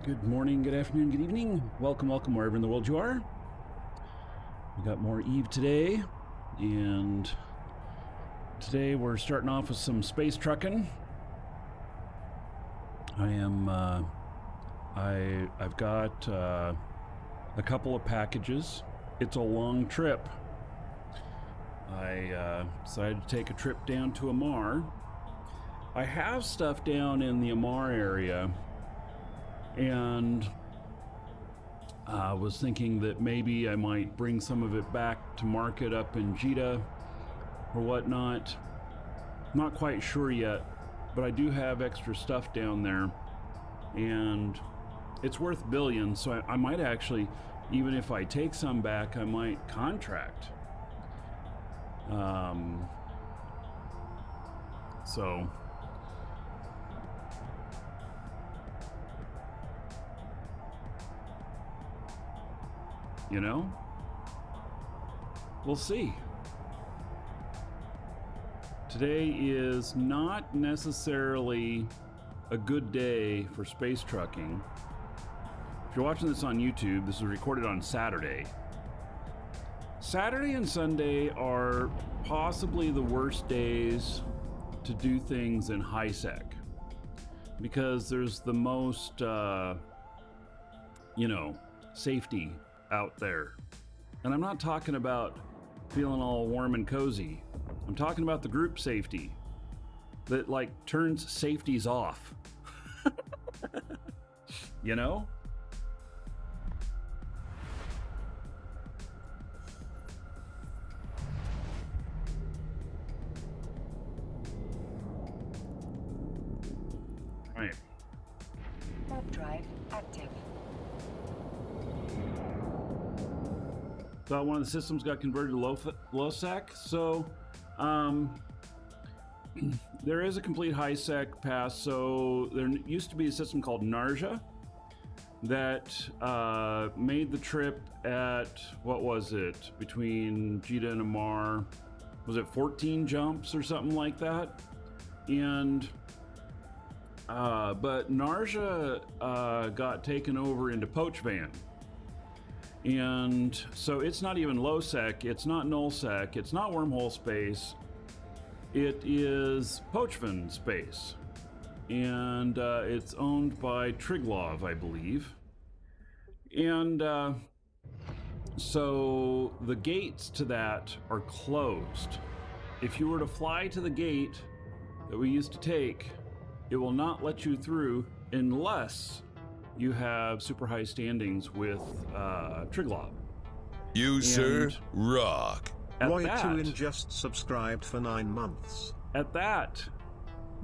Good morning, good afternoon, good evening. Welcome wherever in the world you are. We got more Eve today, and today we're starting off with some space trucking. I've got a couple of packages. It's a long trip. I decided to take a trip down to Amar. I have stuff down in the Amar area, and I was thinking that maybe I might bring some of it back to market up in Jita or whatnot. Not quite sure yet, but I do have extra stuff down there, and it's worth billions, so I might actually, even if I take some back, I might contract. So you know, we'll see. Today is not necessarily a good day for space trucking. If you're watching this on YouTube, this was recorded on Saturday. Saturday and Sunday are possibly the worst days to do things in high sec, because there's the most, safety out there. And I'm not talking about feeling all warm and cozy. I'm talking about the group safety that turns safeties off. You know? Right. Warp drive active. Thought one of the systems got converted to low sec. So there is a complete high sec pass. So there used to be a system called Narja that made the trip at, what was it, between Jita and Amar, was it 14 jumps or something like that? And but Narja got taken over into Poachvan. And so it's not even low sec, it's not null sec, it's not wormhole space, it is Poachvan space. And it's owned by Triglav, I believe. And so the gates to that are closed. If you were to fly to the gate that we used to take, it will not let you through unless you have super high standings with Triglav. You, sir, rock. Roy2in just subscribed for 9 months. At that,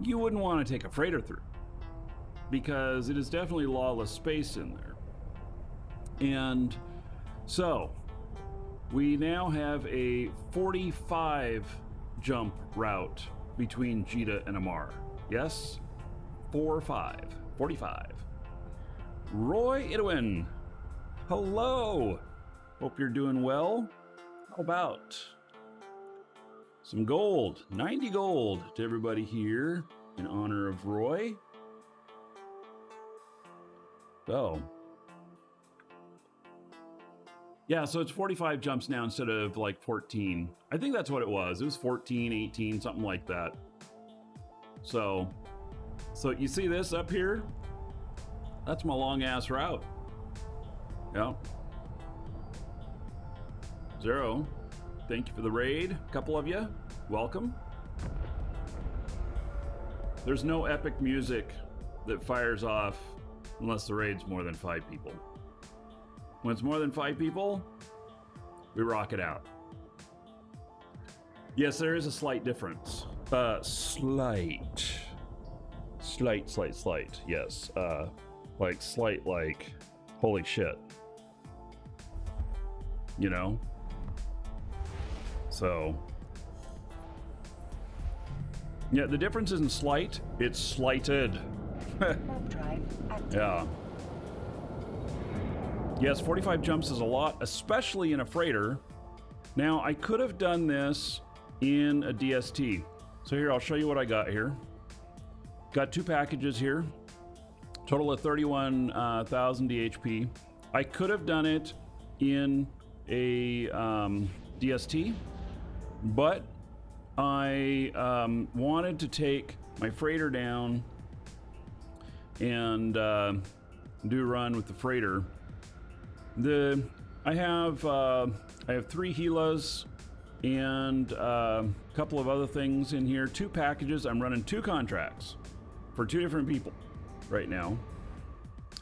you wouldn't want to take a freighter through, because it is definitely lawless space in there. And so, we now have a 45 jump route between Jita and Amar. Yes? 45. Roy Idwin, hello. Hope you're doing well. How about some gold? 90 gold to everybody here in honor of Roy. So, yeah, so it's 45 jumps now instead of 14. I think that's what it was. It was 14, 18, something like that. So you see this up here? That's my long ass route. Yeah. Zero, thank you for the raid. A couple of you, welcome. There's no epic music that fires off unless the raid's more than 5 people. When it's more than 5 people, we rock it out. Yes, there is a slight difference. Slight, yes. Holy shit. You know? So, yeah, the difference isn't slight, it's slighted. Warp drive active. Yeah. Yes, 45 jumps is a lot, especially in a freighter. Now, I could have done this in a DST. So here, I'll show you what I got here. Got 2 packages here. Total of 31,000 DHP. I could have done it in a DST, but I wanted to take my freighter down and do a run with the freighter. I have 3 Gilas and a couple of other things in here. 2 packages. I'm running 2 contracts for 2 different people right now,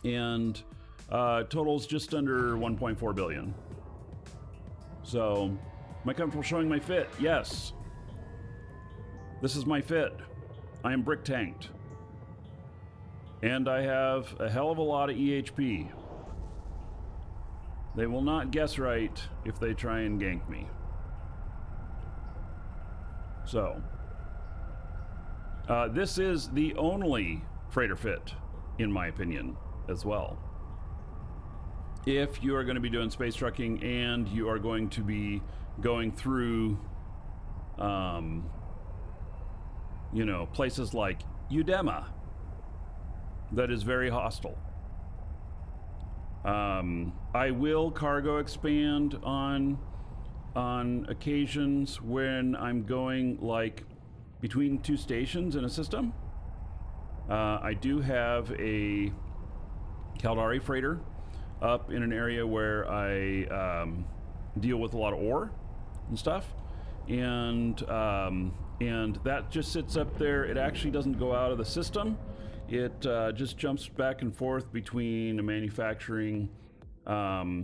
and totals just under 1.4 billion. So, am I comfortable showing my fit? Yes. This is my fit. I am brick tanked. And I have a hell of a lot of EHP. They will not guess right if they try and gank me. So, this is the only freighter fit, in my opinion, as well. If you are going to be doing space trucking and you are going to be going through, you know, places like Udema, that is very hostile. I will cargo expand on occasions when I'm going like between 2 stations in a system. I do have a Caldari freighter up in an area where I deal with a lot of ore and stuff, and that just sits up there. It actually doesn't go out of the system. It just jumps back and forth between a manufacturing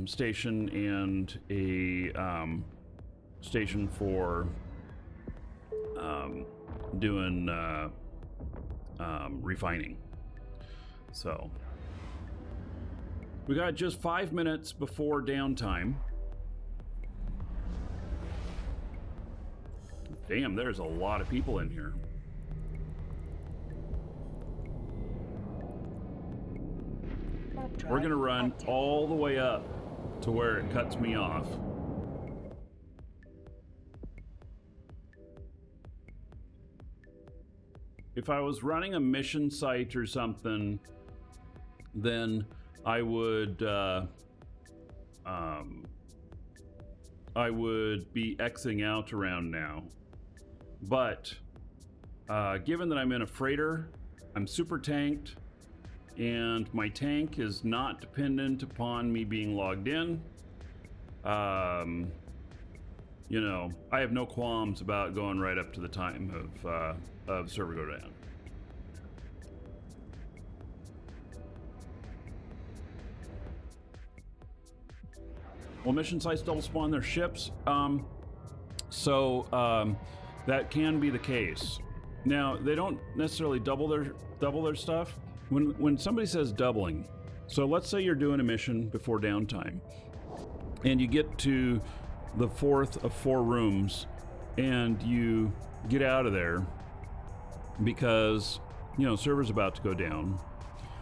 station and a station for doing refining. So we got just 5 minutes before downtime. Damn, there's a lot of people in here. We're gonna run all the way up to where it cuts me off. If I was running a mission site or something, then I would be Xing out around now. But given that I'm in a freighter, I'm super tanked, and my tank is not dependent upon me being logged in. You know, I have no qualms about going right up to the time of server go down. Well, mission sites double spawn their ships, so that can be the case. Now, they don't necessarily double their stuff. When somebody says doubling, so let's say you're doing a mission before downtime, and you get to the 4th of 4 rooms, and you get out of there because, you know, server's about to go down.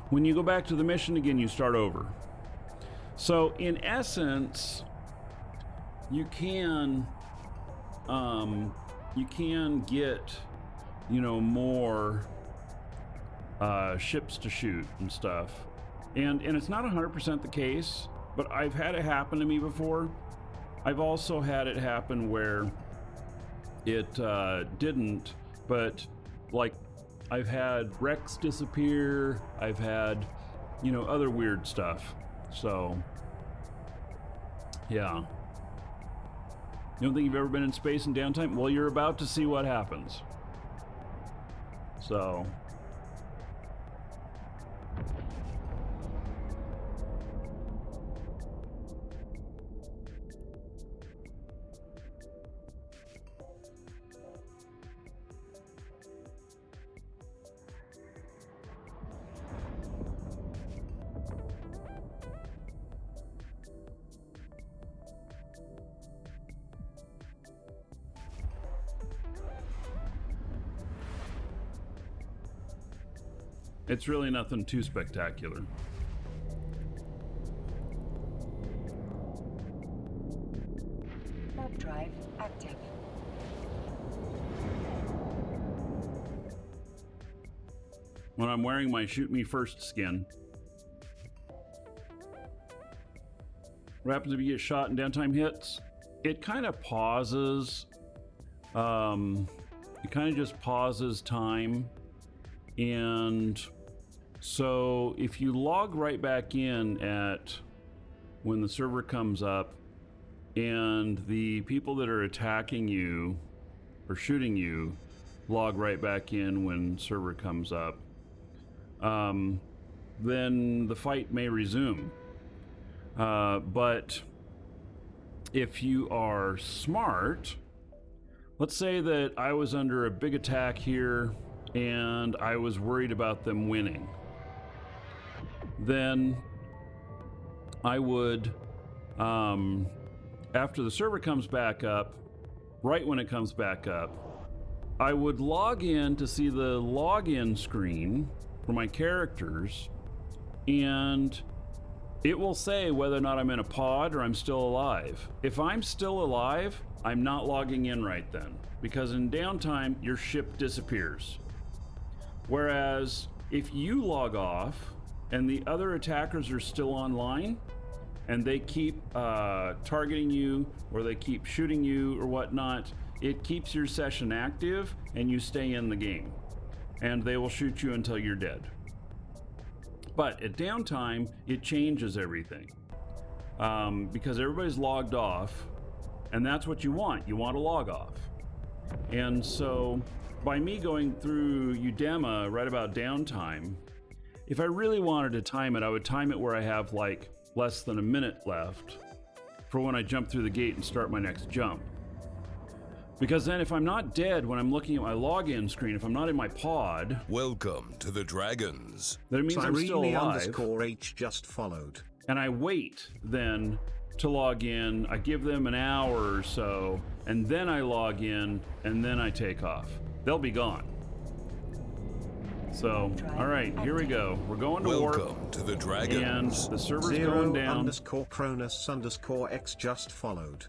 When you go back to the mission again, you start over. So in essence, you can get, you know, more ships to shoot and stuff, and it's not 100% the case, but I've had it happen to me before. I've also had it happen where it didn't, but like I've had wrecks disappear, I've had, you know, other weird stuff. So yeah. You don't think you've ever been in space in downtime? Well, you're about to see what happens. So it's really nothing too spectacular. Warp drive active. when I'm wearing my Shoot Me First skin. What happens if you get shot and downtime hits? It kind of pauses. It kind of just pauses time. And so if you log right back in at when the server comes up and the people that are attacking you or shooting you log right back in when server comes up, then the fight may resume. But if you are smart, let's say that I was under a big attack here and I was worried about them winning, then I would, after the server comes back up, right when it comes back up, I would log in to see the login screen for my characters, and it will say whether or not I'm in a pod or I'm still alive. If I'm still alive, I'm not logging in right then, because in downtime, your ship disappears. Whereas if you log off and the other attackers are still online and they keep targeting you or they keep shooting you or whatnot, it keeps your session active and you stay in the game. And they will shoot you until you're dead. But at downtime, it changes everything because everybody's logged off, and that's what you want. You want to log off. And so by me going through Udema right about downtime, if I really wanted to time it, I would time it where I have like less than a minute left for when I jump through the gate and start my next jump. Because then if I'm not dead when I'm looking at my login screen, if I'm not in my pod... Welcome to the Dragons. Then it means I'm still alive. Cyrene_H just followed. And I wait then to log in. I give them an hour or so, and then I log in, and then I take off. They'll be gone. So, all right, here we go. We're going to warp. Welcome to the Dragons. And the server's going down. Cronus_X just followed.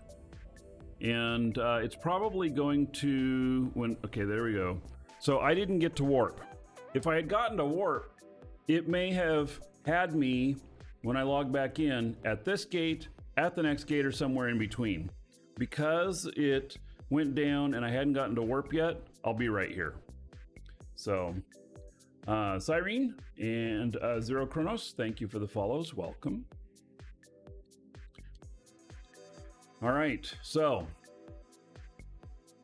And it's probably going to okay, there we go. So I didn't get to warp. If I had gotten to warp, it may have had me when I log back in at this gate, at the next gate, or somewhere in between. Because it went down and I hadn't gotten to warp yet, I'll be right here. So Cyrene and Zero Chronos, thank you for the follows. Welcome. All right, so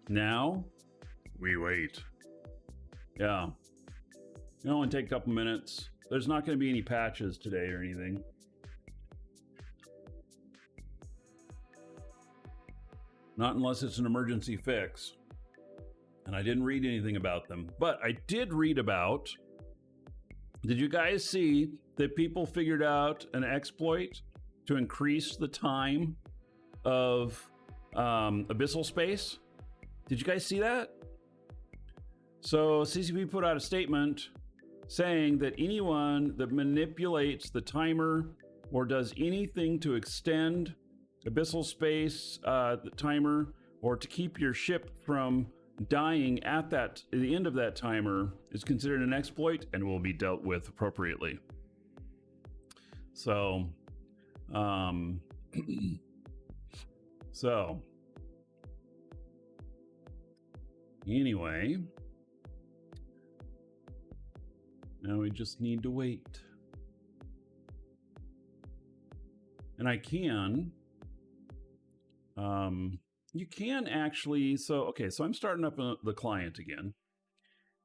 now we wait. Yeah, it'll only take a couple minutes. There's not going to be any patches today or anything. Not unless it's an emergency fix. And I didn't read anything about them. But I did read about, did you guys see that people figured out an exploit to increase the time of abyssal space? Did you guys see that? So CCP put out a statement saying that anyone that manipulates the timer or does anything to extend abyssal space, the timer, or to keep your ship from dying at the end of that timer is considered an exploit and will be dealt with appropriately. So, so anyway, now we just need to wait. And I can, you can actually, so I'm starting up the client again,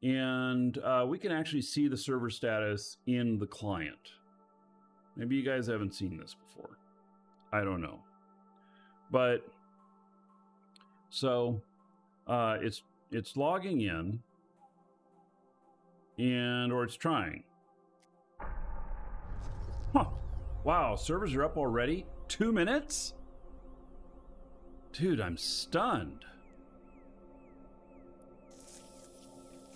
and we can actually see the server status in the client. Maybe you guys haven't seen this before. I don't know. But so it's logging in, or it's trying. Huh. Wow, servers are up already? 2 minutes? Dude, I'm stunned.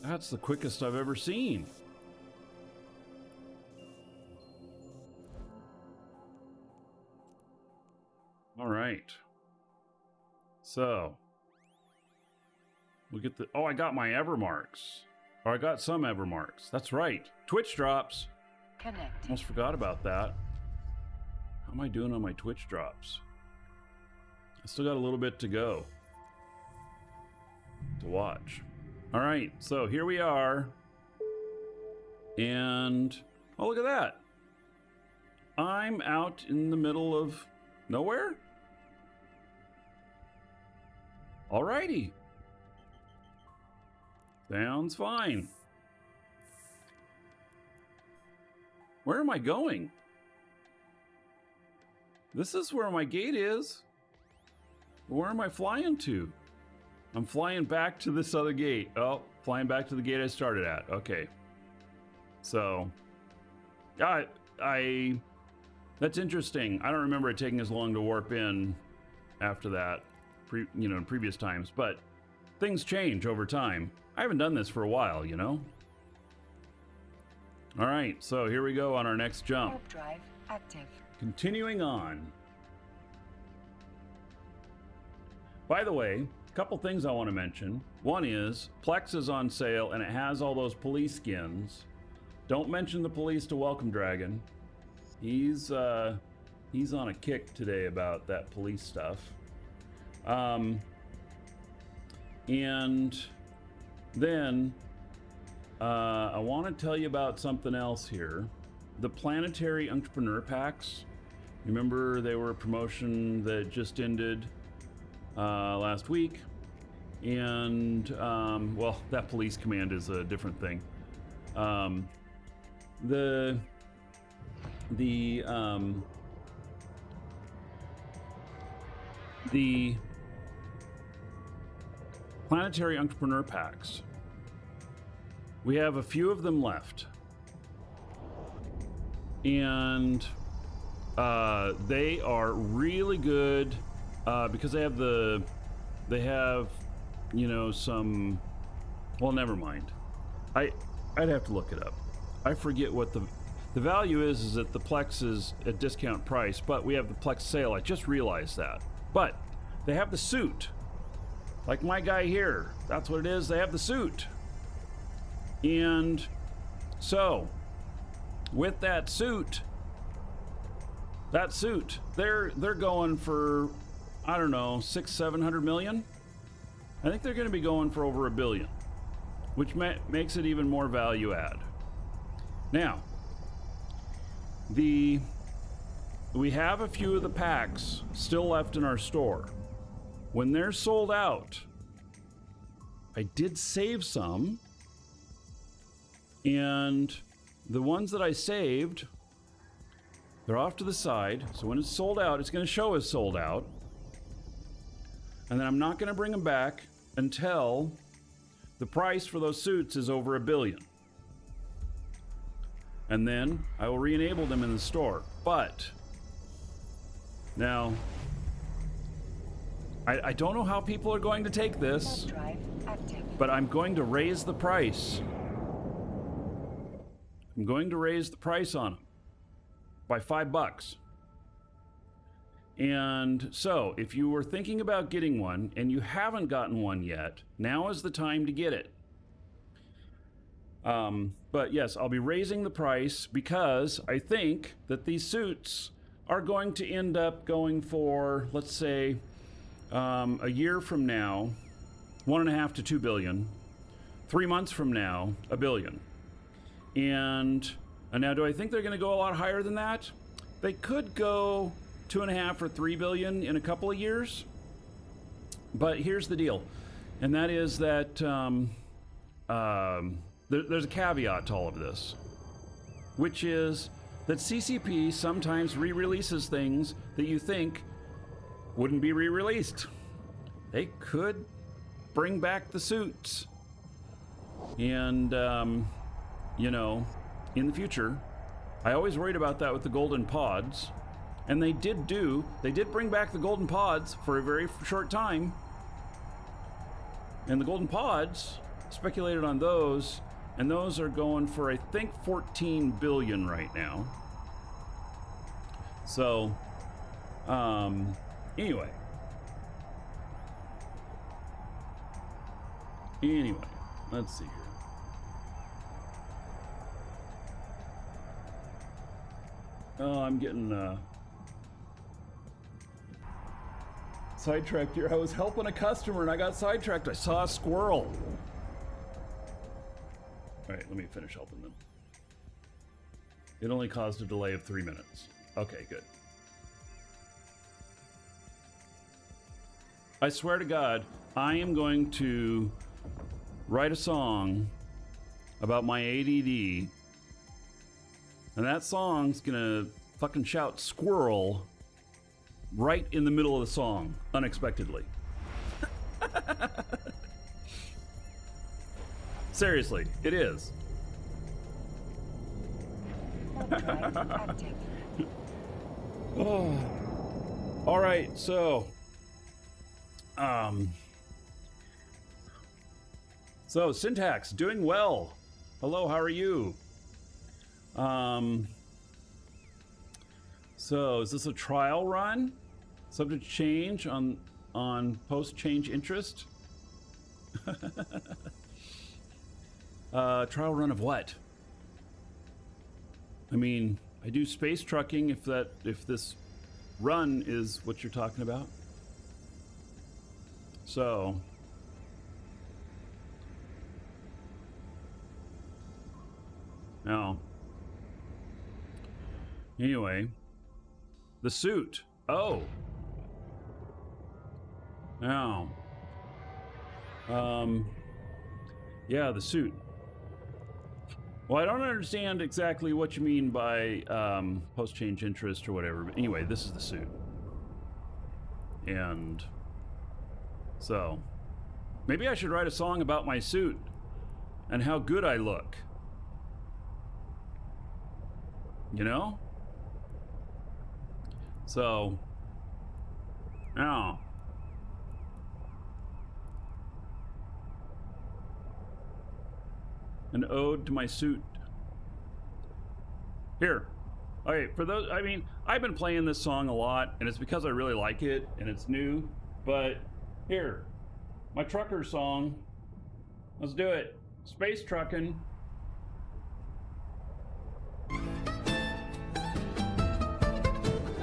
That's the quickest I've ever seen. All right. So, we'll get I got my Evermarks. Oh, I got some Evermarks. That's right. Twitch drops. Connect. Almost forgot about that. How am I doing on my Twitch drops? I still got a little bit to go to watch. All right, so here we are. And, oh, look at that. I'm out in the middle of nowhere? Alrighty. Sounds fine. Where am I going? This is where my gate is. Where am I flying to? I'm flying back to this other gate. Oh, flying back to the gate I started at. Okay. So, that's interesting. I don't remember it taking as long to warp in after that, in previous times, but things change over time. I haven't done this for a while, you know? All right, so here we go on our next jump. Warp drive active. Continuing on. By the way, a couple things I want to mention. One is, Plex is on sale and it has all those police skins. Don't mention the police to Welcome Dragon. He's on a kick today about that police stuff. And then I want to tell you about something else here. The Planetary Entrepreneur Packs. Remember they were a promotion that just ended last week. And, well, that police command is a different thing. The Planetary Entrepreneur Packs. We have a few of them left. And they are really good because they have some, well, never mind. I'd have to look it up. I forget what the value is that the Plex is at discount price, but we have the Plex sale. I just realized that. But they have the suit. Like my guy here. That's what it is. They have the suit. And so with that suit, they're going for, I don't know, 600-700 million. I think they're going to be going for over $1 billion, which makes it even more value add. Now, we have a few of the packs still left in our store. When they're sold out, I did save some, and the ones that I saved, they're off to the side. So when it's sold out, it's going to show as sold out. And then I'm not going to bring them back until the price for those suits is over $1 billion. And then I will re-enable them in the store. But now, I don't know how people are going to take this, Drive active. but I'm going to raise the price. I'm going to raise the price on them by $5. And so, if you were thinking about getting one and you haven't gotten one yet, now is the time to get it. But yes, I'll be raising the price because I think that these suits are going to end up going for, let's say, a year from now, 1.5 to 2 billion. 3 months from now, $1 billion. And now, do I think they're going to go a lot higher than that? They could go 2.5 or 3 billion in a couple of years. But here's the deal, and that is that there's a caveat to all of this, which is that CCP sometimes re-releases things that you think wouldn't be re-released. They could bring back the suits. And, in the future, I always worried about that with the golden pods. And they did bring back the golden pods for a very short time. And the golden pods, speculated on those, and those are going for, I think, 14 billion right now. So, anyway, let's see here. Oh, I'm getting sidetracked here. I was helping a customer and I got sidetracked. I saw a squirrel. All right, let me finish helping them. It only caused a delay of 3 minutes. Okay, good. I swear to God, I am going to write a song about my ADD, and that song's gonna fucking shout squirrel right in the middle of the song, unexpectedly. Seriously, it is. Oh. All right, so Syntax, doing well. Hello, how are you? So is this a trial run? Subject to change on post-change interest? Trial run of what? I mean, I do space trucking if this run is what you're talking about. So now, anyway, the suit. Oh, now, yeah, the suit. Well, I don't understand exactly what you mean by post-change interest or whatever, but anyway, this is the suit. And so, maybe I should write a song about my suit and how good I look. You know? So, now, an ode to my suit. Here. Okay, for those, I mean, I've been playing this song a lot, and it's because I really like it, and it's new, but here, my trucker song. Let's do it. Space trucking.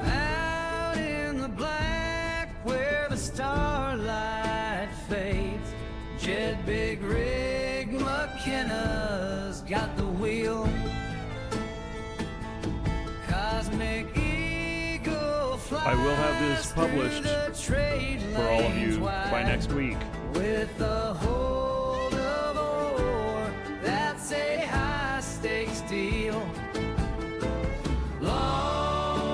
Out in the black where the starlight fades, Jet Big Rig McKenna's got the wheel. Cosmic Eagle flies. I will have this published for all of you by next week. With the hold of ore, that's a high stakes deal. Long,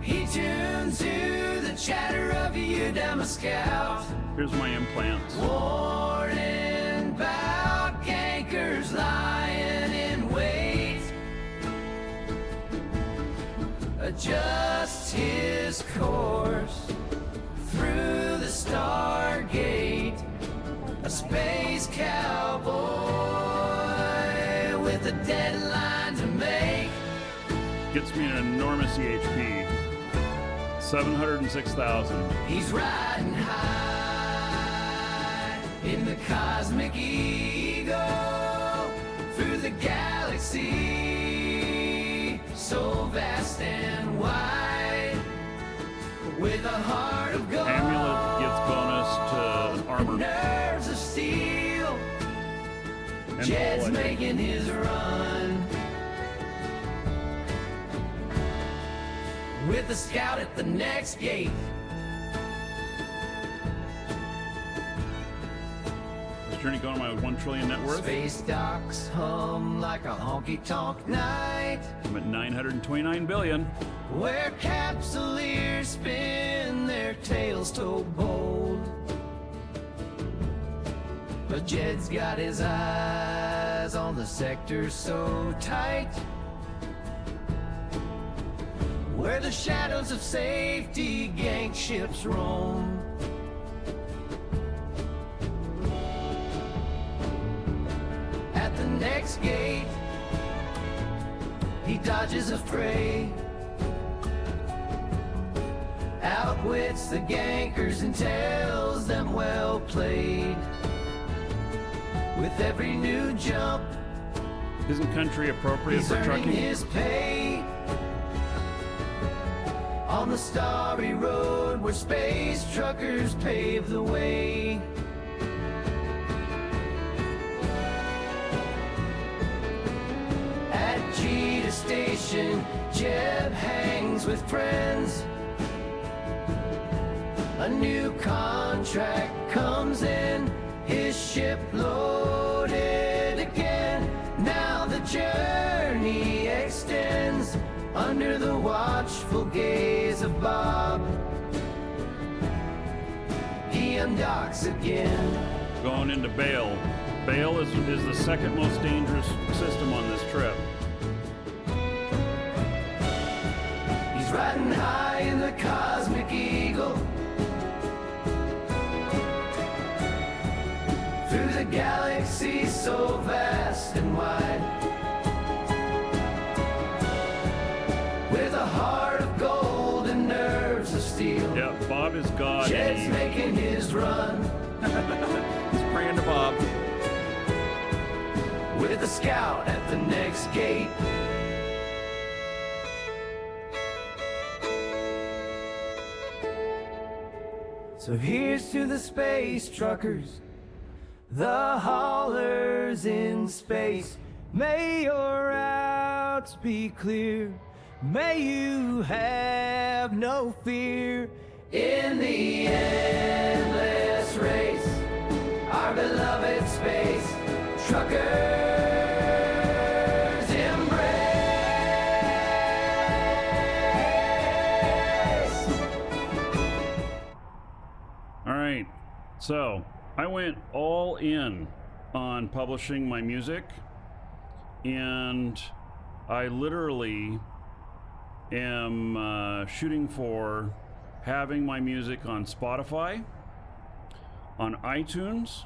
he tunes to the chatter of you down a scout. Here's my implants. Warning about gankers lying in wait. Adjust his course through the Stargate. A space cowboy with a deadline to make. Gets me an enormous EHP. 706,000. He's riding high in the Cosmic Eagle through the galaxy, so vast and wide, with a heart of gold. Amulet gets bonus to armor. Nerves of steel. And Jed's bullet. making his run with the scout at the next gate. This journey going on my 1 trillion net worth. Space docks hum like a honky-tonk night, I'm at 929 billion. where capsuleers spin their tails so bold. But Jed's got his eyes on the sector so tight, where the shadows of safety gank ships roam. At the next gate, he dodges a fray, outwits the gankers and tells them well played. With every new jump, Isn't country appropriate He's for earning trucking? his pay on the starry road where space truckers pave the way. At Cheetah Station, Jeb hangs with friends. A new contract comes in, his ship loaded again. Now the journey extends under the watchful gaze of Bob. He undocks again. Going into Bale. Bale is the second most dangerous system on this trip. He's riding high in the Cosmic Eagle through the galaxy so vast and wide, with a heart of gold and nerves of steel. Yeah, Bob is God. Jed's and making his run he's praying to Bob. with a scout at the next gate. So here's to the space truckers, the haulers in space. May your routes be clear, may you have no fear. In the endless race, our beloved space truckers embrace. All right, so I went all in on publishing my music, and I literally am shooting for having my music on Spotify, on iTunes,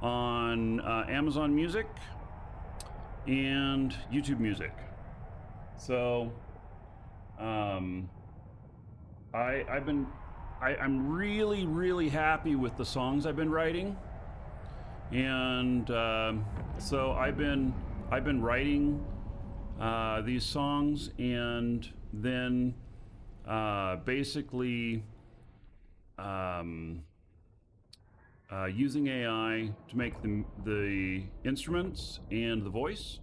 on Amazon Music, and YouTube Music. So I'm really happy with the songs I've been writing, and so I've been writing these songs, and then basically using AI to make the instruments and the voice,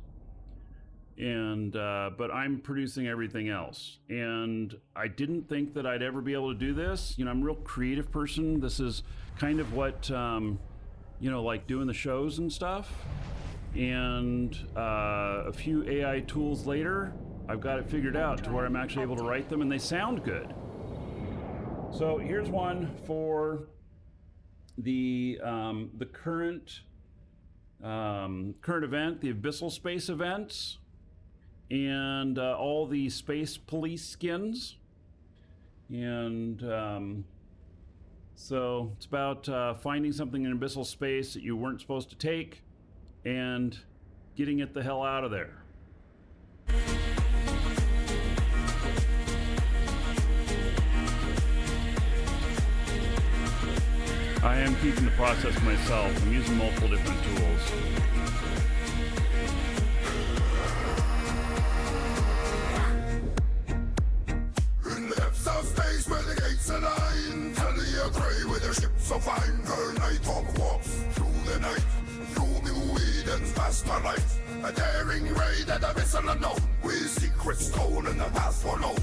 and but I'm producing everything else. And I didn't think that I'd ever be able to do this. You know, I'm a real creative person. This is kind of what you know, like doing the shows and stuff. And a few AI tools later, I've got it figured out to where I'm actually able to write them, and they sound good. So here's one for the current event, the Abyssal Space events, and all the Space Police skins. And so it's about finding something in abyssal space that you weren't supposed to take and getting it the hell out of there. I am keeping the process myself. I'm using multiple different tools. In the depths of space where the gates align, tell the air grey with their ships so fine. Her nighthawk walks through the night, through New Eden's vast light. A daring raid at the vessel unknown, with secrets stolen, the path foreknown.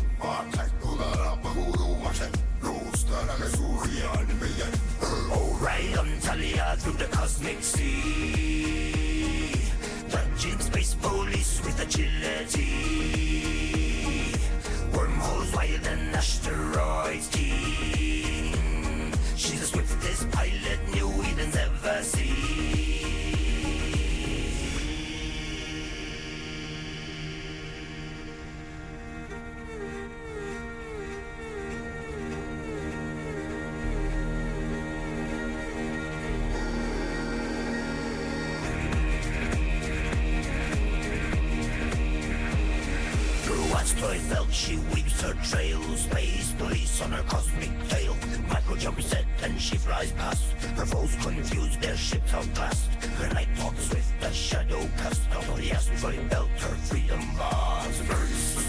Orion Talia through the cosmic sea, dodging space police with agility. Wormholes wild and asteroids keen. She's the swiftest pilot New Eden's ever seen. Toy felt she weaves her trail, space police on her cosmic tail. Micro jump set and she flies past. Her foes confused, their ships outclassed. Her night talk swift as shadow cast. Out of the asteroid belt, her freedom bars burst.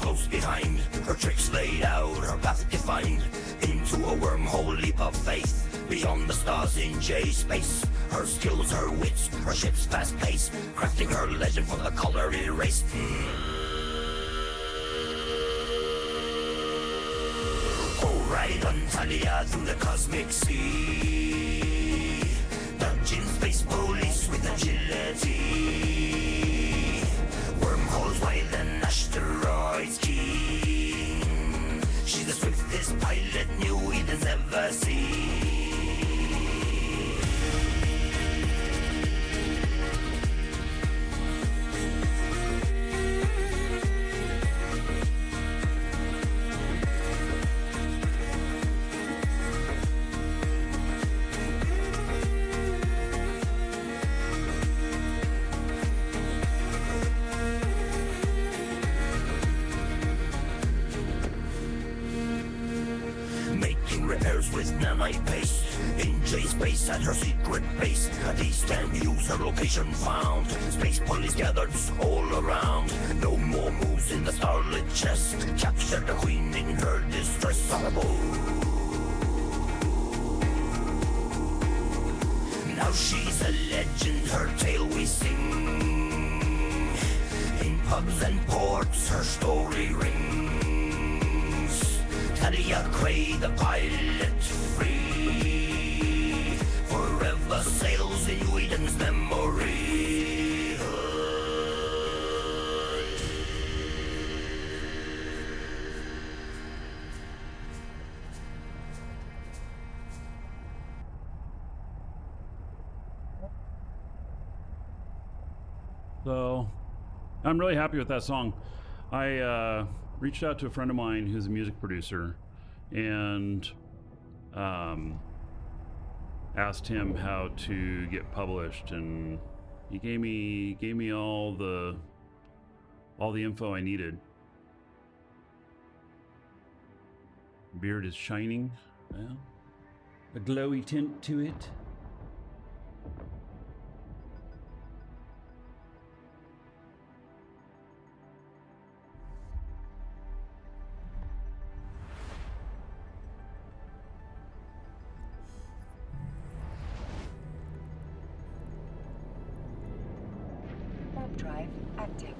Close behind, her tricks laid out, her path defined. Into a wormhole leap of faith, beyond the stars in J-space. Her skills, her wits, her ship's fast pace, crafting her legend for the color erased. Oh, ride on Talia through the cosmic sea, dodging space police with agility. Wormholes wide and asteroids keen. She's the swiftest pilot New Eden's ever seen. With nanite pace in J-space at her secret base. At Eastern use her location found. Space police gathered all around. No more moves in the starlit chest. Captured the queen in her distress. Now she's a legend, her tale we sing. In pubs and ports her story rings. Talia Cray, the pilot free, forever sails in Whedon's memory. So, I'm really happy with that song. I reached out to a friend of mine who's a music producer and asked him how to get published, and he gave me all the info I needed. Beard is shining, well, a glowy tint to it. Warp drive active.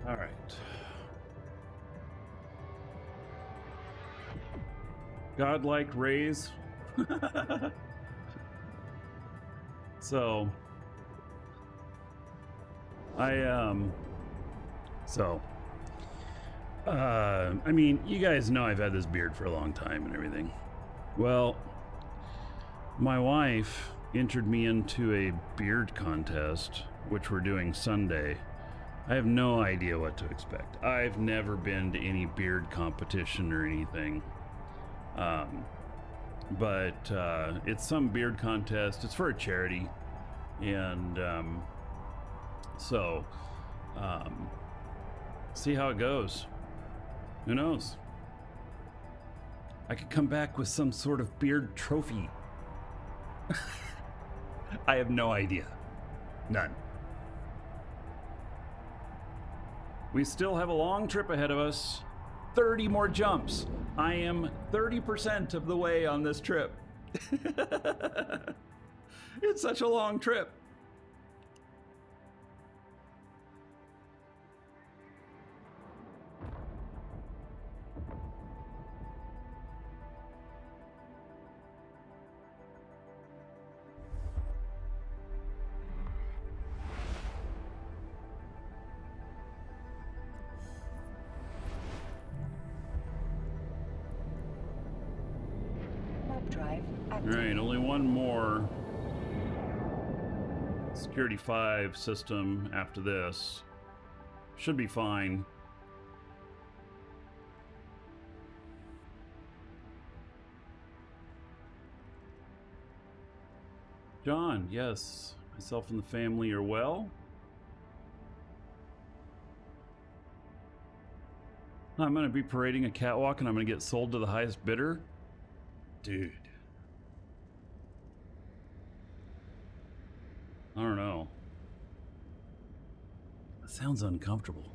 All right. Godlike rays. So I mean, you guys know I've had this beard for a long time and everything. Well, my wife entered me into a beard contest, which we're doing Sunday. I have no idea what to expect. I've never been to any beard competition or anything. But it's some beard contest. It's for a charity. And see how it goes. Who knows? I could come back with some sort of beard trophy. I have no idea. None. We still have a long trip ahead of us. 30 more jumps. I am 30% of the way on this trip. It's such a long trip. Warp drive active. All right, only one more Security 5 system after this. Should be fine. John, yes. Myself and the family are well. I'm going to be parading a catwalk and I'm going to get sold to the highest bidder. Dude. I don't know. That sounds uncomfortable.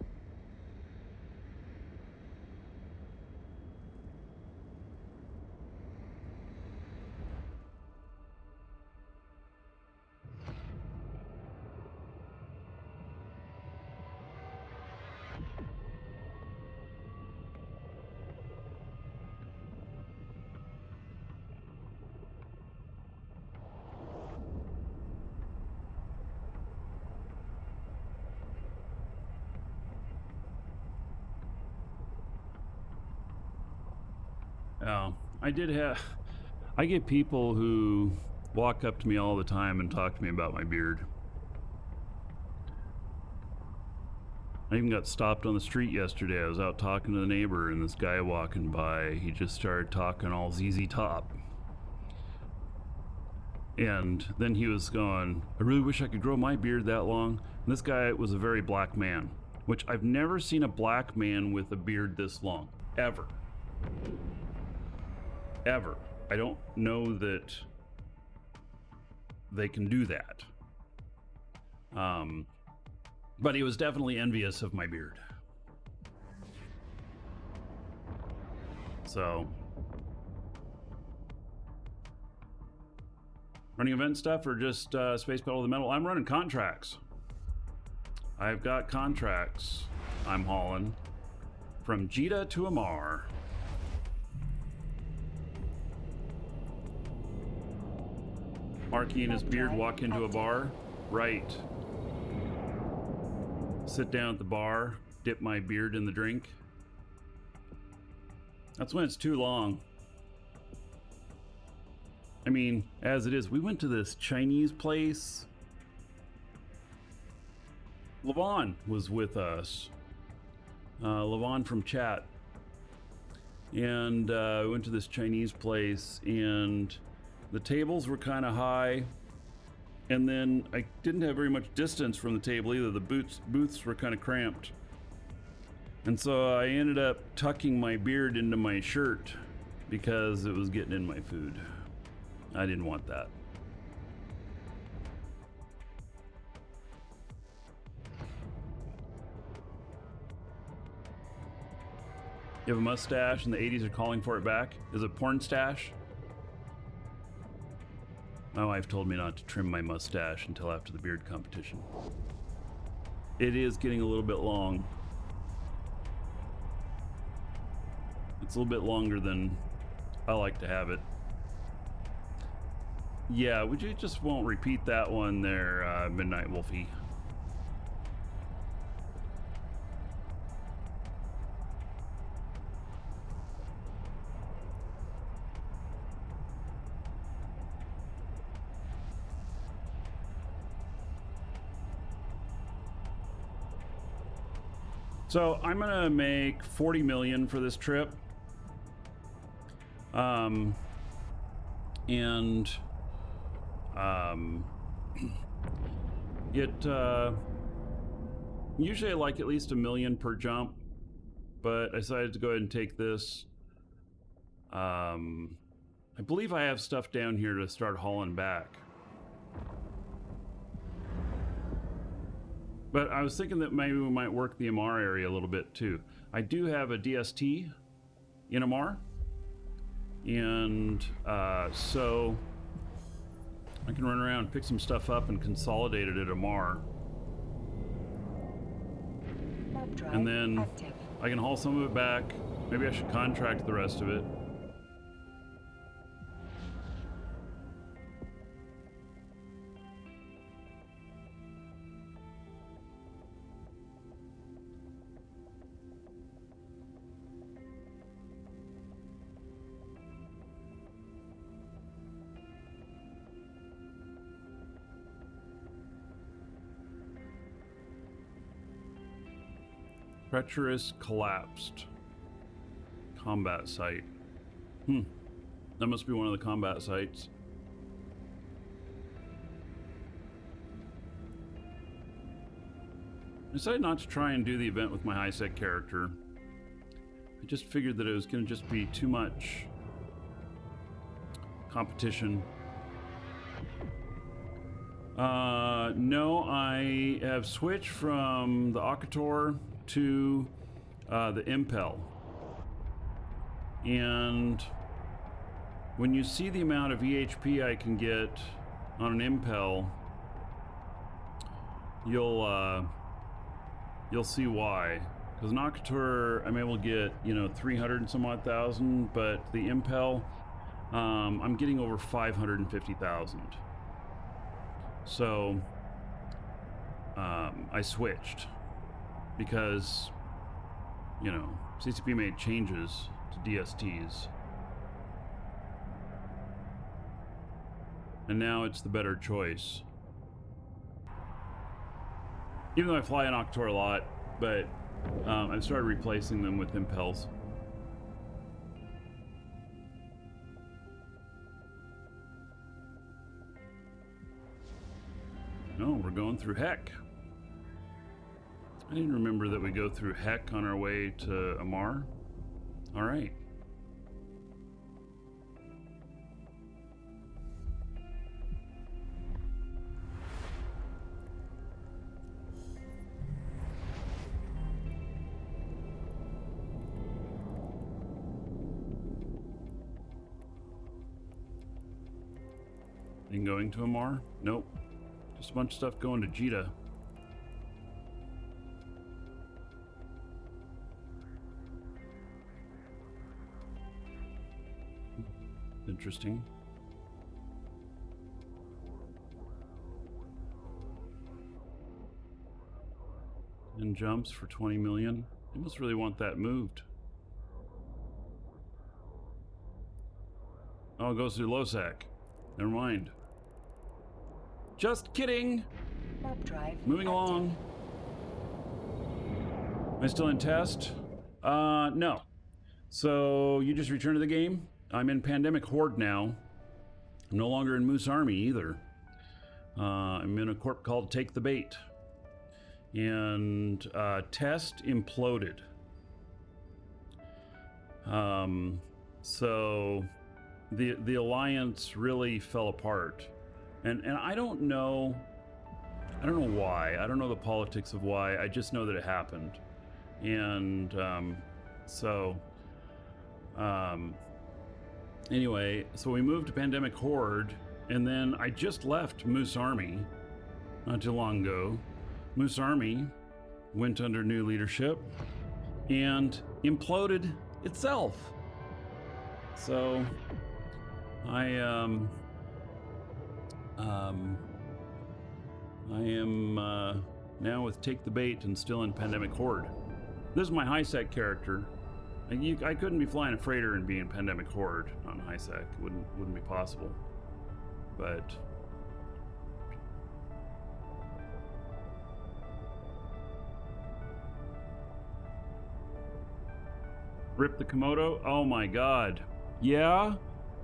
Oh, I get people who walk up to me all the time and talk to me about my beard. I even got stopped on the street yesterday. I was out talking to the neighbor and this guy walking by, he just started talking all ZZ Top. And then he was going, I really wish I could grow my beard that long. And this guy was a very black man, which I've never seen a black man with a beard this long, ever. Ever. I don't know that they can do that. But he was definitely envious of my beard. So, running event stuff or just Space Pedal to the Metal? I'm running contracts. I've got contracts I'm hauling from Jita to Amar. Markee and his beard walk into a bar. Right. Sit down at the bar, dip my beard in the drink. That's when it's too long. I mean, as it is, we went to this Chinese place. Levon was with us. Levon from chat. And we went to this Chinese place and the tables were kind of high, and then I didn't have very much distance from the table either. The booths were kind of cramped. And so I ended up tucking my beard into my shirt because it was getting in my food. I didn't want that. You have a mustache and the 80s are calling for it back? Is it porn stash? My wife told me not to trim my mustache until after the beard competition. It is getting a little bit long. It's a little bit longer than I like to have it. Yeah, we just won't repeat that one there, Midnight Wolfie. So I'm gonna make 40 million for this trip. Usually I like at least $1 million per jump, but I decided to go ahead and take this. I believe I have stuff down here to start hauling back. But I was thinking that maybe we might work the Amar area a little bit too. I do have a DST in Amar, and so I can run around, pick some stuff up, and consolidate it at Amar. And then Active. I can haul some of it back. Maybe I should contract the rest of it. Treacherous collapsed. Combat site. That must be one of the combat sites. I decided not to try and do the event with my high-sec character. I just figured that it was going to just be too much competition. No, I have switched from the Akator to the Impel. And when you see the amount of EHP I can get on an Impel, you'll see why. Because an Akator, I'm able to get, 300 and some odd thousand, but the Impel, I'm getting over 550,000. So I switched because CCP made changes to DSTs, and now it's the better choice. Even though I fly an Octor a lot, but I've started replacing them with Impels. No, we're going through Heck. I didn't remember that we go through Heck on our way to Amar. All right. And going to Amar? Nope. Just a bunch of stuff going to Jita. Interesting. And jumps for 20 million. They must really want that moved. Oh, it goes through Losac. Never mind. Just kidding. Warp drive. Moving active. along. Am I still in test? No. So you just returned to the game? I'm in Pandemic Horde now. I'm no longer in Moose Army either. I'm in a corp called Take the Bait. And test imploded. So the alliance really fell apart. And I don't know why. I don't know the politics of why. I just know that it happened. And anyway, so we moved to Pandemic Horde, and then I just left Moose Army not too long ago. Moose Army went under new leadership and imploded itself. So I am now with Take the Bait and still in Pandemic Horde. This is my high-sec character. I couldn't be flying a freighter and be in Pandemic Horde on high-sec. It wouldn't be possible. But rip the Komodo. Oh my god. Yeah.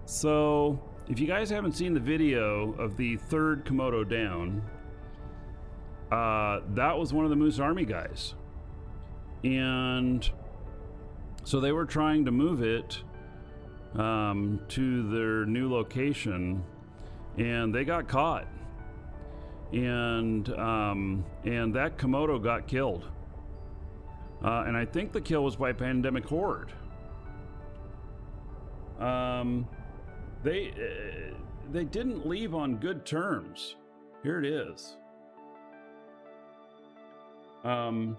So if you guys haven't seen the video of the third Komodo down, that was one of the Moose Army guys. And so they were trying to move it to their new location, and they got caught. and that Komodo got killed. And I think the kill was by Pandemic Horde. They didn't leave on good terms. Here it is. And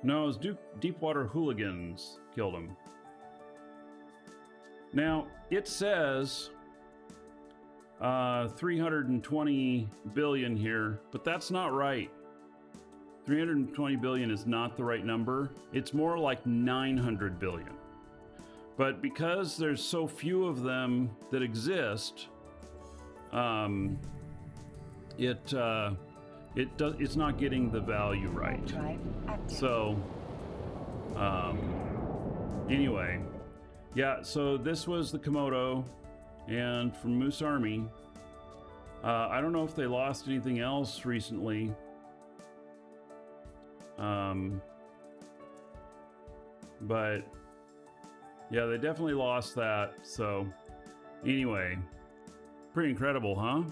no, it was Deepwater Hooligans killed him. Now, it says 320 billion here, but that's not right. 320 billion is not the right number. It's more like 900 billion. But because there's so few of them that exist, it's not getting the value right. So anyway, yeah, so this was the Komodo, and from Moose Army. I don't know if they lost anything else recently. But yeah, they definitely lost that. So anyway, pretty incredible, huh?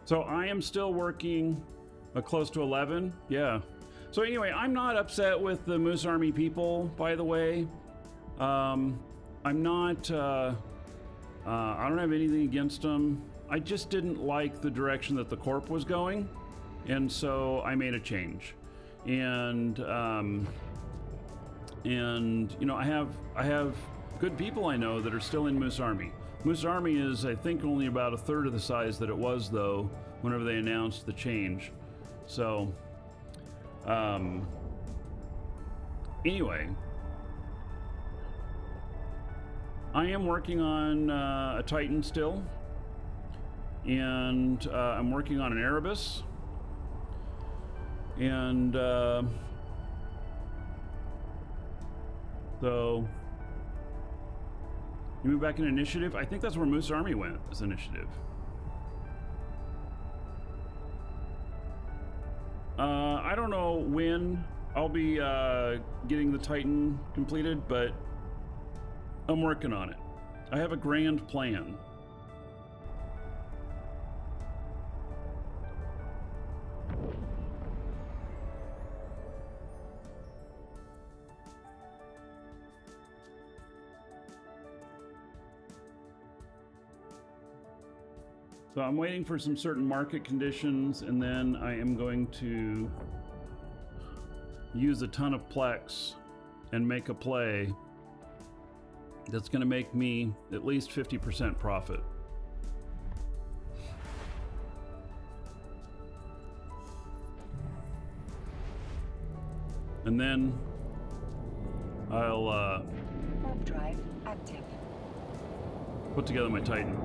So I am still working close to 11. Yeah. So anyway, I'm not upset with the Moose Army people, by the way. I'm not, I don't have anything against them. I just didn't like the direction that the Corp was going. And so I made a change. And you know, I have good people I know that are still in Moose Army. Moose Army is, I think, only about 1/3 of the size that it was, though, whenever they announced the change. So, anyway, I am working on a Titan still, and I'm working on an Erebus, and so you move back in initiative. I think that's where Moose Army went, as initiative. I don't know when I'll be getting the Titan completed, but I'm working on it. I have a grand plan. So I'm waiting for some certain market conditions, and then I am going to use a ton of Plex and make a play that's going to make me at least 50% profit. And then I'll Warp drive active. put together my Titan.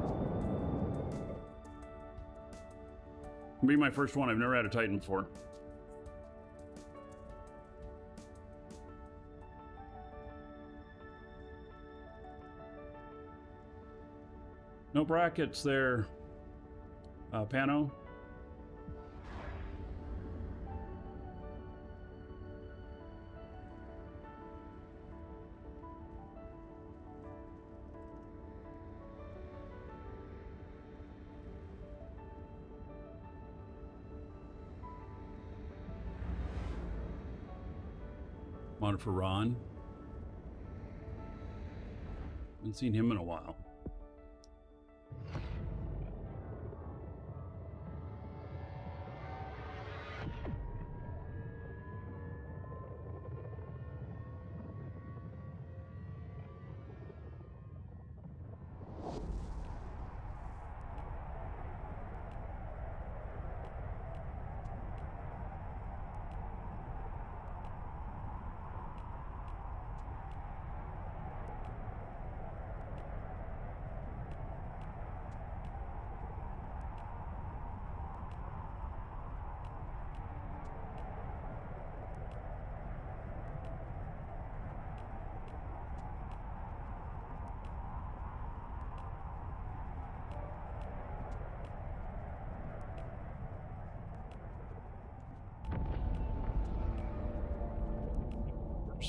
It'll be my first one. I've never had a Titan before. No brackets there, Pano. On for Ron. Haven't seen him in a while.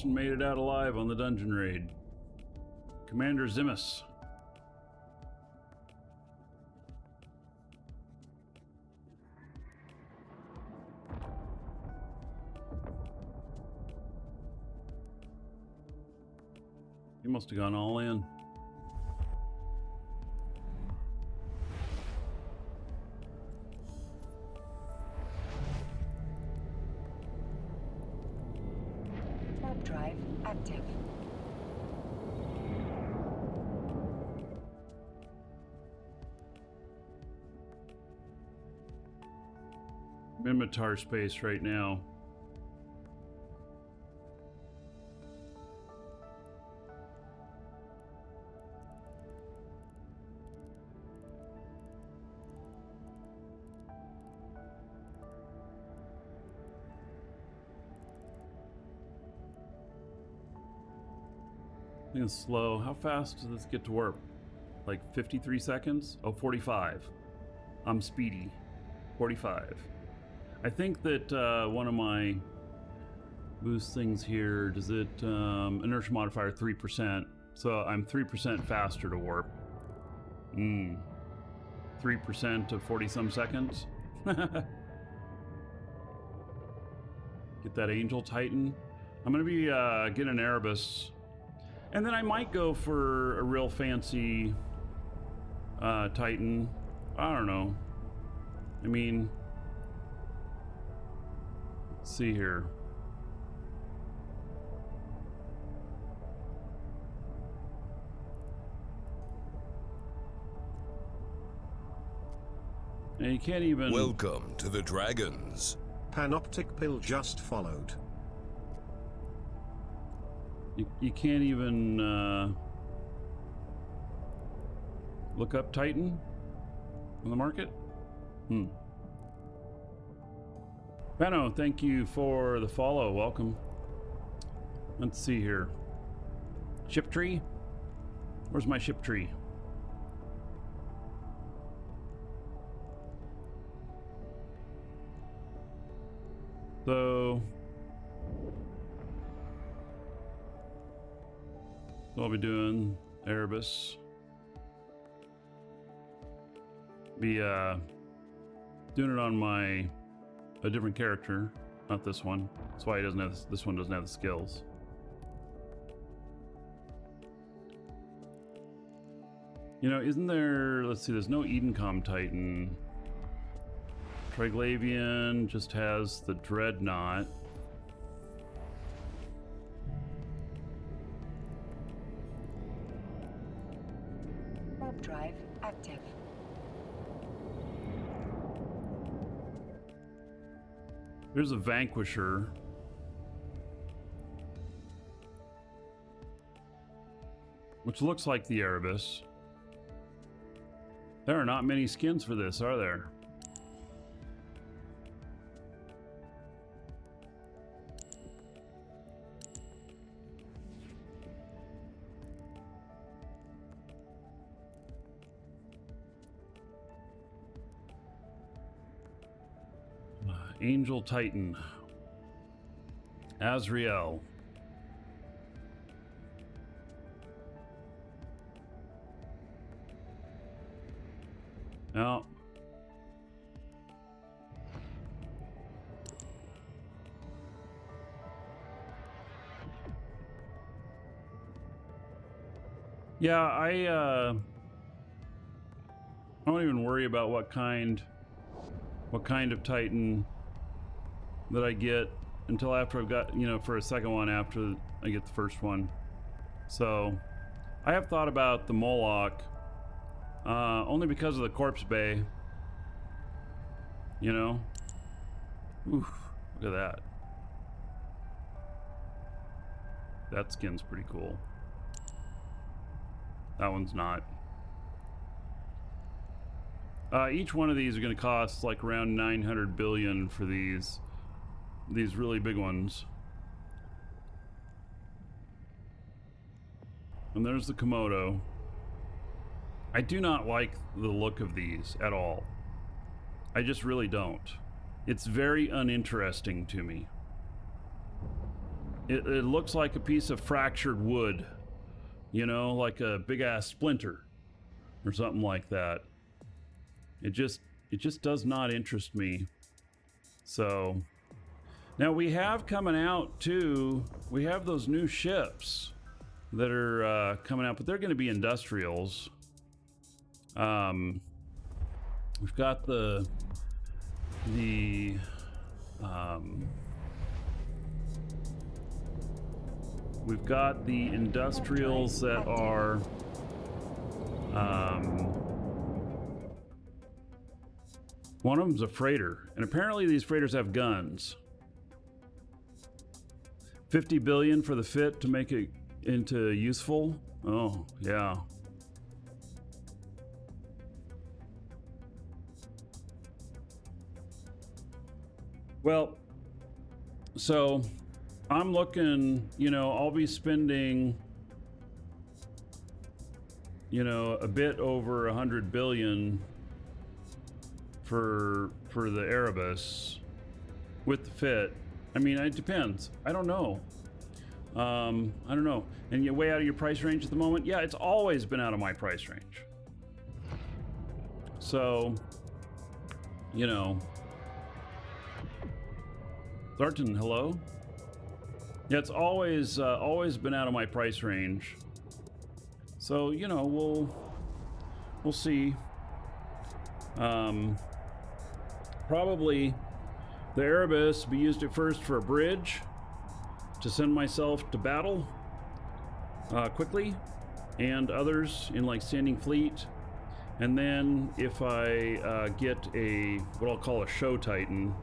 Made it out alive on the dungeon raid. Commander Zimus. He must have gone all in. Warp drive active. Mimitar space right now. I think it's slow. How fast does this get to warp? Like 53 seconds? Oh, 45. I'm speedy. 45. I think that one of my boost things here, does it inertia modifier 3%, so I'm 3% faster to warp. 3% of 40 some seconds. Get that Angel Titan. I'm gonna be getting an Erebus, and then I might go for a real fancy Titan. I don't know. I mean, let's see here. And you can't even... Welcome to the Dragons. Panoptic Pill just followed. You can't even look up Titan on the market? Benno, thank you for the follow. Welcome. Let's see here. Ship tree? Where's my ship tree? So I'll be doing Erebus. Be doing it on a different character, not this one. That's why he doesn't have this one doesn't have the skills. You know, isn't there? Let's see. There's no Edencom Titan. Triglavian just has the Dreadnought. Warp drive active. There's a Vanquisher. Which looks like the Erebus. There are not many skins for this, are there? Angel Titan. Azrael. Now, yeah, I don't even worry about what kind of Titan that I get until after I've got, you know, for a second one after I get the first one. So I have thought about the Moloch, only because of the Corpse Bay, you know. Oof, look at that. That skin's pretty cool. That one's not. Each one of these are going to cost like around 900 billion for these really big ones. And there's the Komodo. I do not like the look of these at all. I just really don't. It's very uninteresting to me. It looks like a piece of fractured wood, you know, like a big ass splinter or something like that. It just does not interest me. So now we have coming out too, we have those new ships that are coming out, but they're going to be industrials. We've got we've got the industrials that are one of them's a freighter, and apparently these freighters have guns. 50 billion for the fit to make it into useful. Oh yeah. Well, so I'm looking, you know, I'll be spending, you know, a bit over 100 billion for the Erebus with the fit. I mean, it depends. I don't know. I don't know. And you're way out of your price range at the moment? Yeah, it's always been out of my price range. So, you know. Thornton, hello? Yeah, it's always been out of my price range. So, you know, we'll see. Probably the Erebus be used at first for a bridge to send myself to battle quickly, and others in like standing fleet. And then if I get a what I'll call a show titan,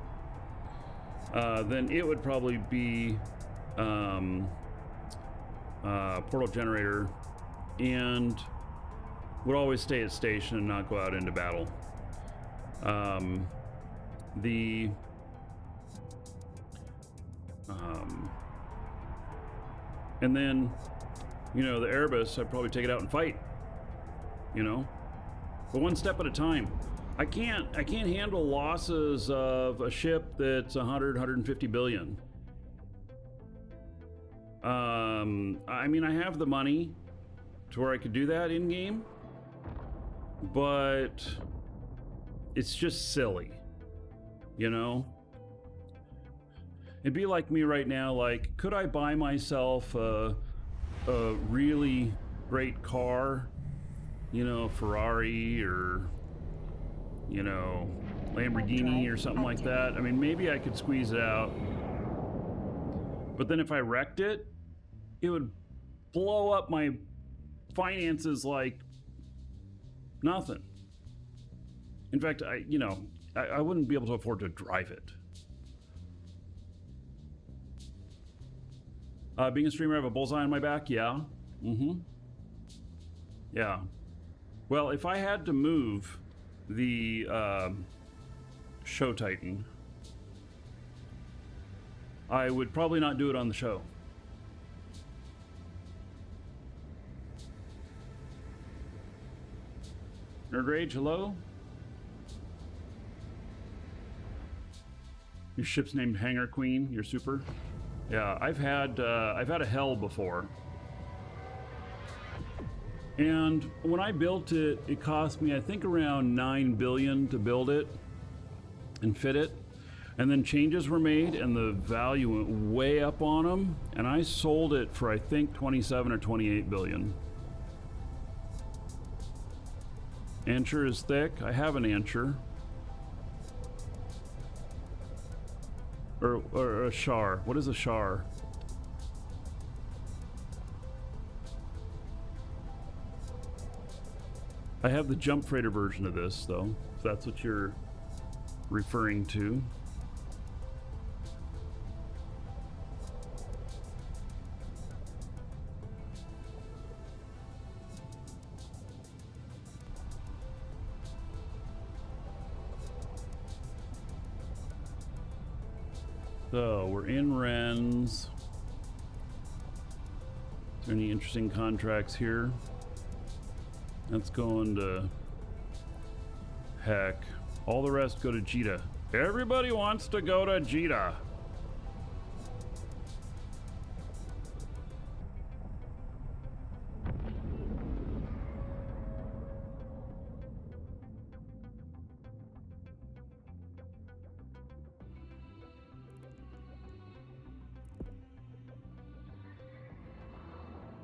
then it would probably be portal generator, and would always stay at station and not go out into battle. And then, you know, the Erebus, I'd probably take it out and fight, you know, but one step at a time. I can't handle losses of a ship that's 150 billion. I mean, I have the money to where I could do that in game, but it's just silly, you know? It'd be like me right now, like, could I buy myself a really great car, you know, Ferrari or, you know, Lamborghini or something like that? I mean, maybe I could squeeze it out. But then if I wrecked it, it would blow up my finances like nothing. In fact, I wouldn't be able to afford to drive it. Being a streamer, I have a bullseye on my back. Yeah. Yeah. Well, if I had to move the show titan, I would probably not do it on the show. Nerd Rage, hello? Your ship's named Hangar Queen. You're super. Yeah, I've had a hell before. And when I built it, it cost me, I think, around 9 billion to build it and fit it. And then changes were made and the value went way up on them. And I sold it for, I think, 27 or 28 billion. Ansher is thick. I have an Ansher. Or a Char. What is a Char? I have the jump freighter version of this, though, if that's what you're referring to. So we're in Rennes. Is there any interesting contracts here? That's going to heck. All the rest go to Jita. Everybody wants to go to Jita.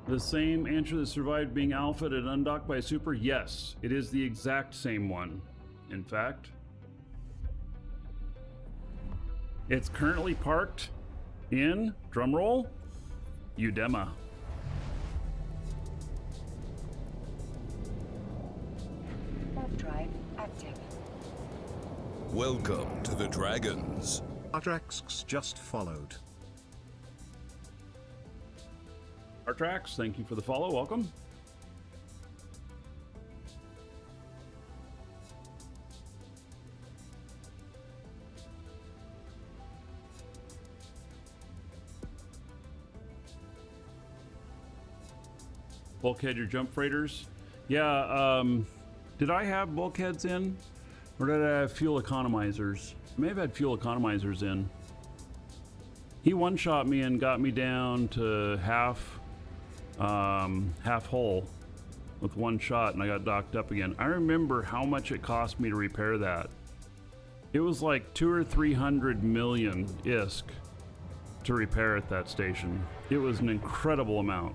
The same Answer that survived being alpha and undocked by a super? Yes, it is the exact same one. In fact, it's currently parked in, drumroll, Udema. Warp drive active. Welcome to the Dragons. Artrax just followed. Artrax, thank you for the follow. Welcome. Bulkhead your jump freighters. Yeah, did I have bulkheads in? Or did I have fuel economizers? I may have had fuel economizers in. He one-shot me and got me down to half hull with one shot, and I got docked up again. I remember how much it cost me to repair that. It was like 200 or 300 million ISK to repair at that station. It was an incredible amount.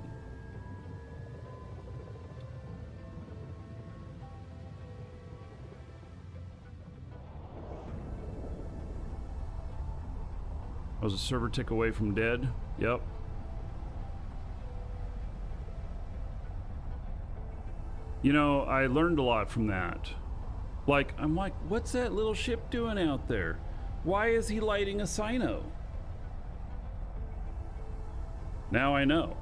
I was a server tick away from dead. Yep. You know, I learned a lot from that. Like, I'm like, what's that little ship doing out there? Why is he lighting a Sino? Now I know.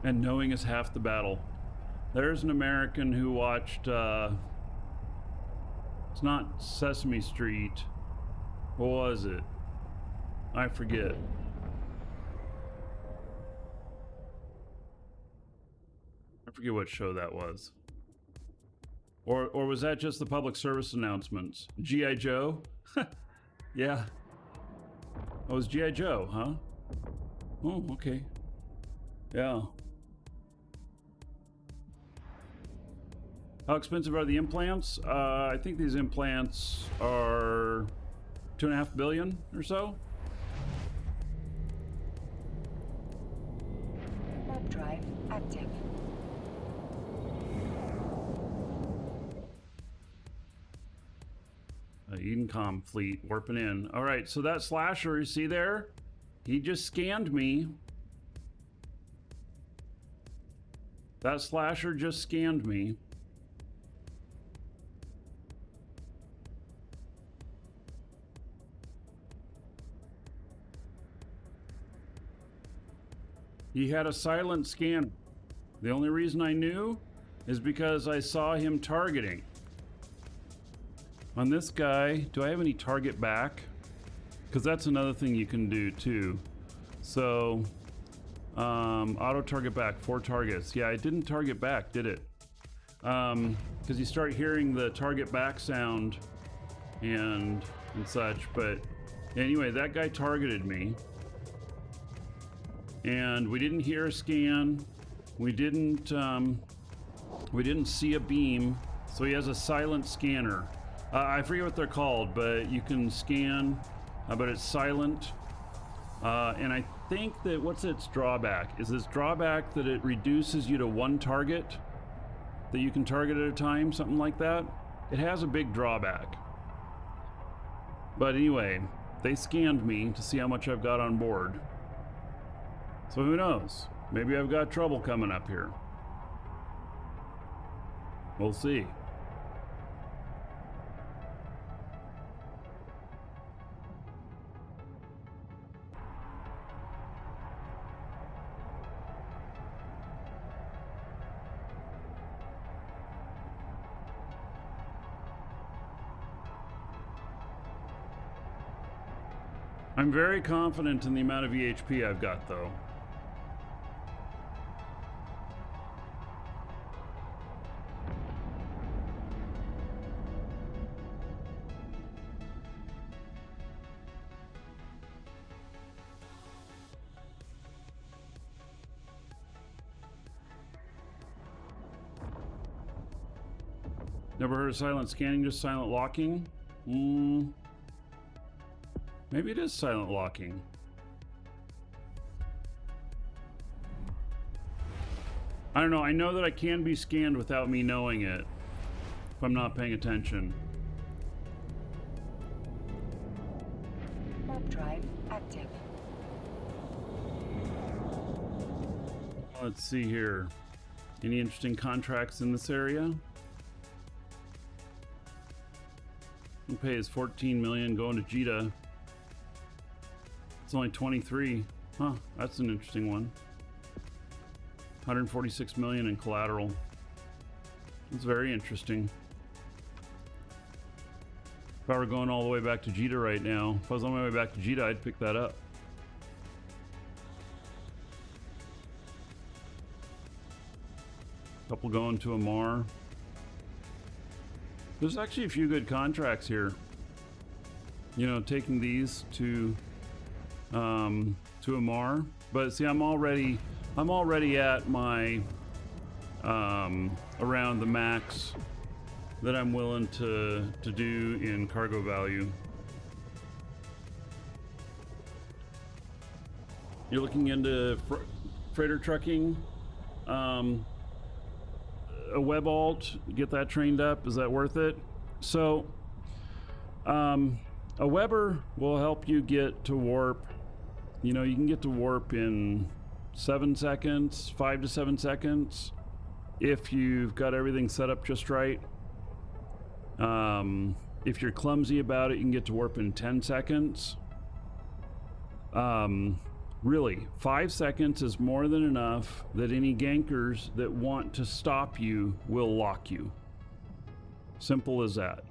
And knowing is half the battle. There's an American who watched, it's not Sesame Street. What was it? I forget. I forget what show that was. Or was that just the public service announcements? G.I. Joe? Yeah. Oh, it was G.I. Joe, huh? Oh, okay. Yeah. How expensive are the implants? I think these implants are 2.5 billion or so. Warp drive active. Edencom fleet warping in. All right, so that slasher you see there, he just scanned me. That slasher just scanned me. He had a silent scan. The only reason I knew is because I saw him targeting. On this guy, do I have any target back? Because that's another thing you can do too. So, auto target back, 4 targets. Yeah, it didn't target back, did it? Because you start hearing the target back sound and such. But anyway, that guy targeted me. And we didn't hear a scan. We didn't see a beam. So he has a silent scanner. I forget what they're called, but you can scan, but it's silent. And I think that what's its drawback? Is its drawback that it reduces you to 1 target that you can target at a time, something like that? It has a big drawback. But anyway, they scanned me to see how much I've got on board. So who knows? Maybe I've got trouble coming up here. We'll see. I'm very confident in the amount of EHP I've got, though. Never heard of silent scanning, just silent locking? Maybe it is silent locking. I don't know. I know that I can be scanned without me knowing it if I'm not paying attention. Warp drive active. Let's see here. Any interesting contracts in this area? Who pays 14 million going to Jita? It's only 23. Huh, that's an interesting one. 146 million in collateral. It's very interesting. If I were going all the way back to Jita right now, if I was on my way back to Jita, I'd pick that up. Couple going to Amar. There's actually a few good contracts here. You know, taking these to Amar. But see, I'm already at my around the max that I'm willing to do in cargo value. You're looking into freighter trucking, a web alt, get that trained up. Is that worth it? So a Weber will help you get to warp. You know, you can get to warp in 7 seconds, 5 to 7 seconds, if you've got everything set up just right. If you're clumsy about it, you can get to warp in 10 seconds. Really, 5 seconds is more than enough that any gankers that want to stop you will lock you. Simple as that.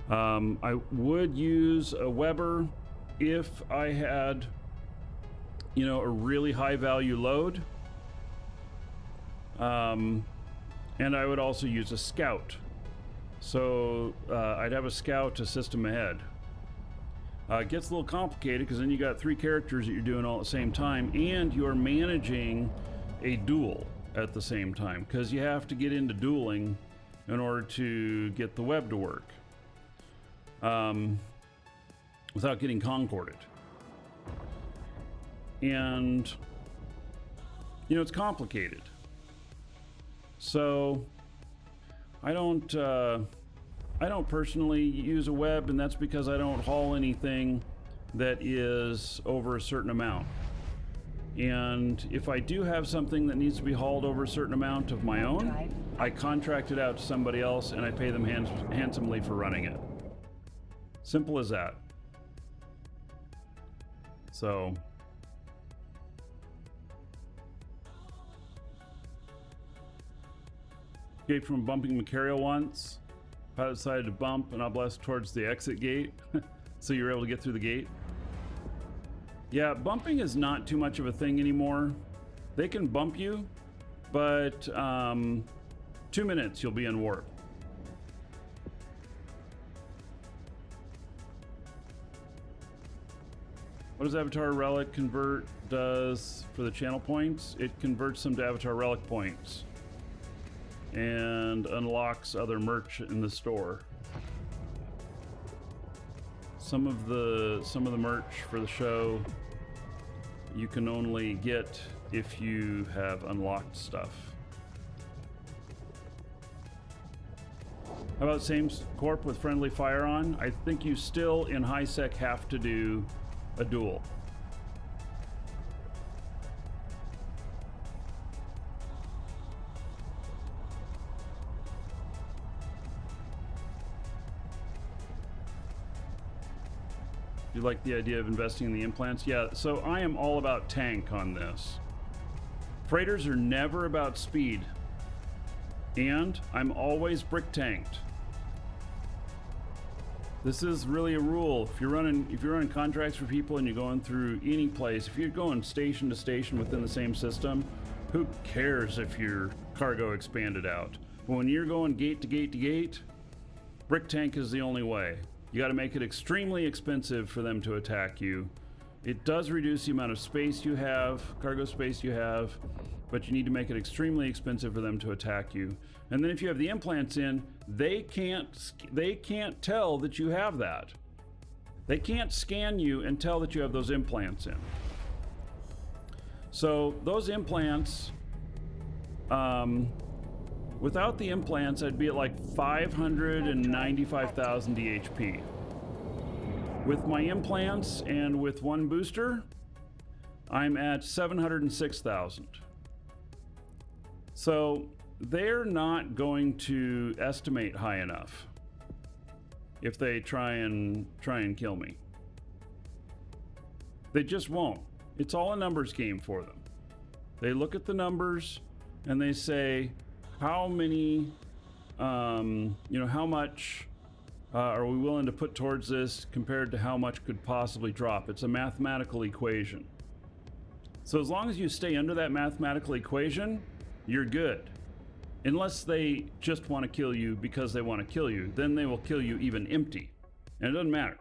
I would use a Weber if I had, you know, a really high value load. And I would also use a scout. So I'd have a scout to system ahead. It gets a little complicated because then you got 3 characters that you're doing all at the same time, and you're managing a duel at the same time because you have to get into dueling in order to get the web to work without getting concorded. And you know, it's complicated. So I don't personally use a web, and that's because I don't haul anything that is over a certain amount. And if I do have something that needs to be hauled over a certain amount of my own, I contract it out to somebody else and I pay them handsomely for running it. Simple as that. So escaped from bumping Macario once. Pilot decided to bump and oblast towards the exit gate. So you're able to get through the gate. Yeah, bumping is not too much of a thing anymore. They can bump you, but 2 minutes you'll be in warp. What does Avatar Relic convert does for the channel points? It converts them to Avatar Relic points and unlocks other merch in the store. Some of the merch for the show you can only get if you have unlocked stuff. How about same corp with friendly fire on? I think you still in high sec have to do a duel. You like the idea of investing in the implants? Yeah, so I am all about tank on this. Freighters are never about speed. And I'm always brick tanked. This is really a rule. If you're running contracts for people and you're going through any place, if you're going station to station within the same system, who cares if your cargo expanded out? But when you're going gate to gate to gate, brick tank is the only way. You got to make it extremely expensive for them to attack you, It does reduce the amount of space you have, cargo space you have, but you need to make it extremely expensive for them to attack you. And then if you have the implants in, they can't tell that you have that. They can't scan you and tell that you have those implants in. So those implants, without the implants, I'd be at like 595,000 DHP. With my implants and with one booster, I'm at 706,000. So they're not going to estimate high enough if they try and kill me. They just won't. It's all a numbers game for them. They look at the numbers and they say, how many, how much are we willing to put towards this compared to how much could possibly drop? It's a mathematical equation. So as long as you stay under that mathematical equation, you're good. Unless they just want to kill you because they want to kill you, then they will kill you even empty. And it doesn't matter.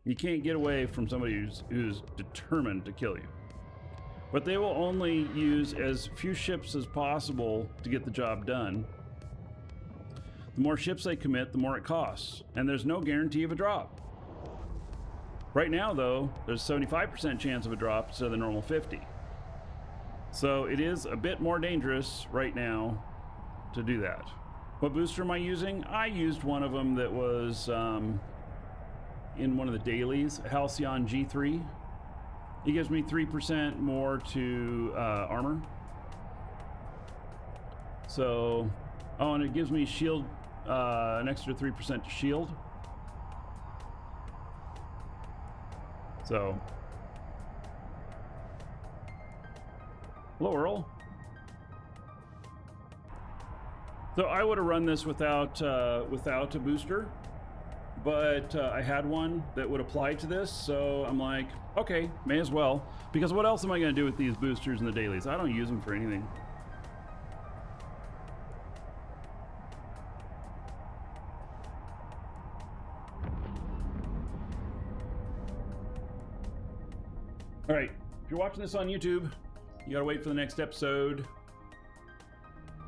You can't get away from somebody who's determined to kill you. But they will only use as few ships as possible to get the job done. The more ships they commit, the more it costs. And there's no guarantee of a drop. Right now, though, there's a 75% chance of a drop instead of the normal 50. So it is a bit more dangerous right now to do that. What booster am I using? I used one of them that was in one of the dailies, Halcyon G3. It gives me 3% more to armor. So, oh, and it gives me shield, an extra 3% to shield. So, hello, Earl. So I would have run this without a booster, but I had one that would apply to this, so I'm like, okay, may as well. Because what else am I going to do with these boosters in the dailies? I don't use them for anything. All right, if you're watching this on YouTube, you gotta wait for the next episode.